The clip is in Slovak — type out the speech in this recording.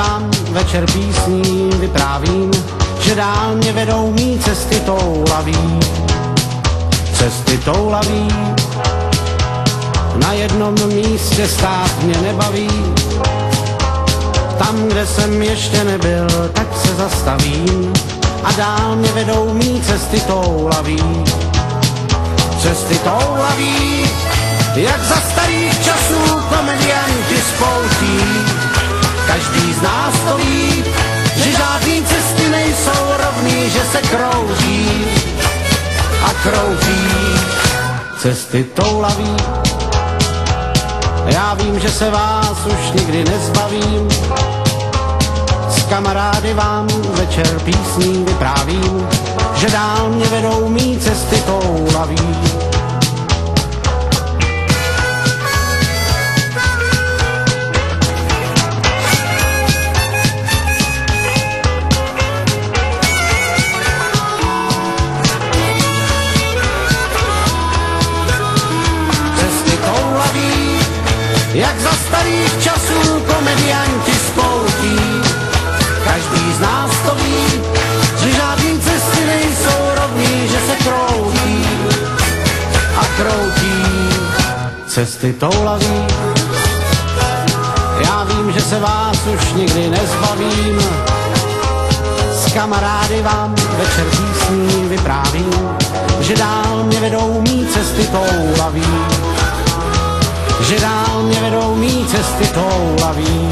vám večer písní vyprávím, že dál mě vedou mý cesty toulaví. Cesty toulaví, na jednom místě stát mě nebaví. Tam, kde jsem ještě nebyl, tak se zastavím a dál mě vedou mý cesty toulaví. Cesty toulaví, jak za starých časů komedianti spoutí. Každý z nás to ví, že žádný cesty nejsou rovný, že se krouží a krouží. Cesty toulaví, já vím, že se vás už nikdy nezbavím. S kamarády vám večer písní vyprávím, že dál mě vedou mý cesty toulaví. Jak za starých časů komedianti spoutí. Každý z nás to ví, že žádný cesty nejsou rovný, že se kroutí a kroutí. Cesty toulaví, já vím, že se vás už nikdy nezbavím. S kamarády vám večer písní vyprávím, že dál mě vedou mý cesty toulaví. Že dál mě vedou mý cesty toulaví.